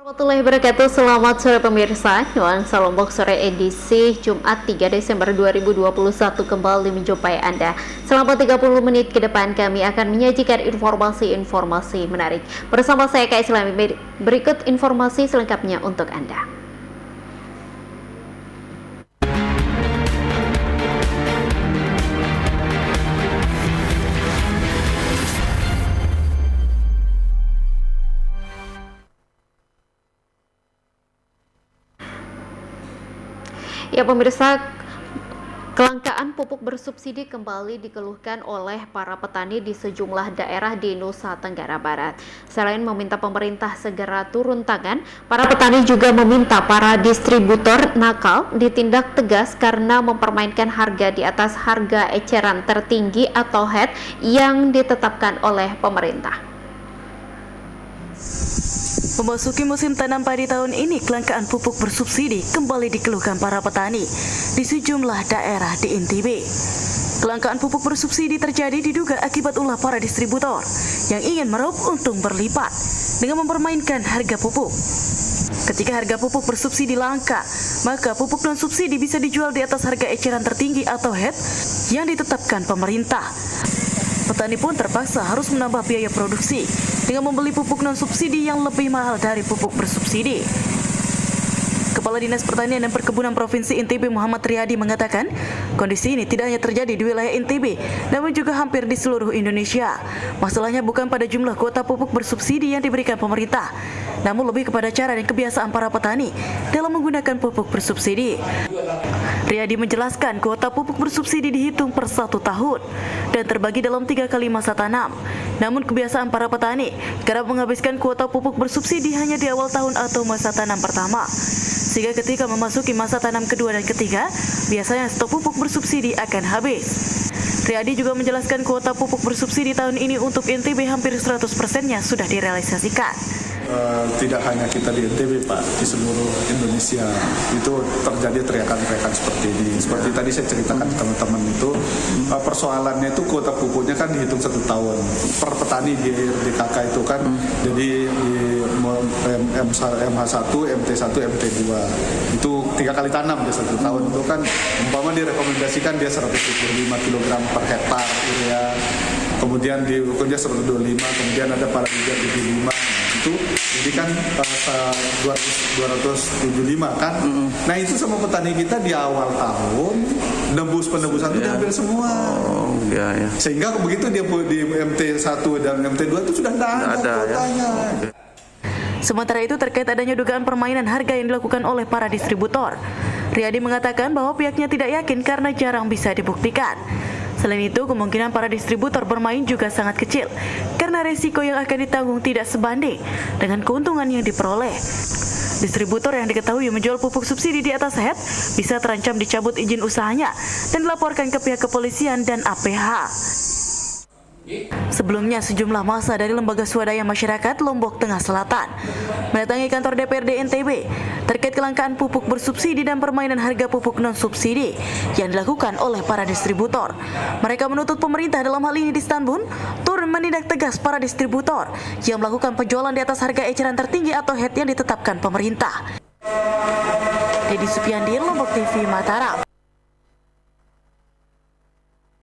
Warahmatullahi wabarakatuh. Selamat sore pemirsa. Nuansa Lombok sore edisi Jumat 3 Desember 2021 kembali menjumpai Anda. Selama 30 menit ke depan kami akan menyajikan informasi-informasi menarik. Bersama saya Kak Islami, berikut informasi selengkapnya untuk Anda. Ya pemirsa, kelangkaan pupuk bersubsidi kembali dikeluhkan oleh para petani di sejumlah daerah di Nusa Tenggara Barat. Selain meminta pemerintah segera turun tangan, para petani juga meminta para distributor nakal ditindak tegas karena mempermainkan harga di atas harga eceran tertinggi atau HET yang ditetapkan oleh pemerintah. Memasuki musim tanam padi tahun ini, kelangkaan pupuk bersubsidi kembali dikeluhkan para petani di sejumlah daerah di NTB. Kelangkaan pupuk bersubsidi terjadi diduga akibat ulah para distributor yang ingin meraup untung berlipat dengan mempermainkan harga pupuk. Ketika harga pupuk bersubsidi langka, maka pupuk non subsidi bisa dijual di atas harga eceran tertinggi atau HET yang ditetapkan pemerintah. Petani pun terpaksa harus menambah biaya produksi dengan membeli pupuk non-subsidi yang lebih mahal dari pupuk bersubsidi. Kepala Dinas Pertanian dan Perkebunan Provinsi NTB Muhammad Riyadi mengatakan, kondisi ini tidak hanya terjadi di wilayah NTB, namun juga hampir di seluruh Indonesia. Masalahnya bukan pada jumlah kuota pupuk bersubsidi yang diberikan pemerintah, namun lebih kepada cara dan kebiasaan para petani dalam menggunakan pupuk bersubsidi. Riyadi menjelaskan kuota pupuk bersubsidi dihitung per 1 tahun dan terbagi dalam 3 kali masa tanam. Namun kebiasaan para petani kerap menghabiskan kuota pupuk bersubsidi hanya di awal tahun atau masa tanam pertama. Sehingga ketika memasuki masa tanam kedua dan ketiga, biasanya stok pupuk bersubsidi akan habis. Riyadi juga menjelaskan kuota pupuk bersubsidi tahun ini untuk NTB hampir 100%-nya sudah direalisasikan. Tidak hanya kita di NTB Pak, di seluruh Indonesia itu terjadi teriakan-teriakan seperti ini. Seperti tadi saya ceritakan ke teman-teman itu, persoalannya itu kuota pupuknya kan dihitung 1 tahun per petani di DKK itu kan. Jadi di MH1, MT1, MT2 itu 3 kali tanam dia 1 tahun itu kan, umpama direkomendasikan dia 125 kg per hektar urea, kemudian di ukurnya 125, kemudian ada parameter 75 itu jadi kan 275 kan. Nah itu sama petani kita di awal tahun penebusan itu diambil semua. Ya. Sehingga begitu dia di MT1 dan MT2 itu sudah tidak ada kuotanya. Ya. Sementara itu terkait adanya dugaan permainan harga yang dilakukan oleh para distributor, Riyadi mengatakan bahwa pihaknya tidak yakin karena jarang bisa dibuktikan. Selain itu, kemungkinan para distributor bermain juga sangat kecil karena resiko yang akan ditanggung tidak sebanding dengan keuntungan yang diperoleh. Distributor yang diketahui menjual pupuk subsidi di atas HET bisa terancam dicabut izin usahanya dan dilaporkan ke pihak kepolisian dan APH. Sebelumnya, sejumlah massa dari Lembaga Swadaya Masyarakat Lombok Tengah Selatan mendatangi kantor DPRD NTB terkait kelangkaan pupuk bersubsidi dan permainan harga pupuk non-subsidi yang dilakukan oleh para distributor. Mereka menuntut pemerintah dalam hal ini di Istanbul turun menindak tegas para distributor yang melakukan penjualan di atas harga eceran tertinggi atau HET yang ditetapkan pemerintah. Dedi Supiandi, Lombok TV, Mataram.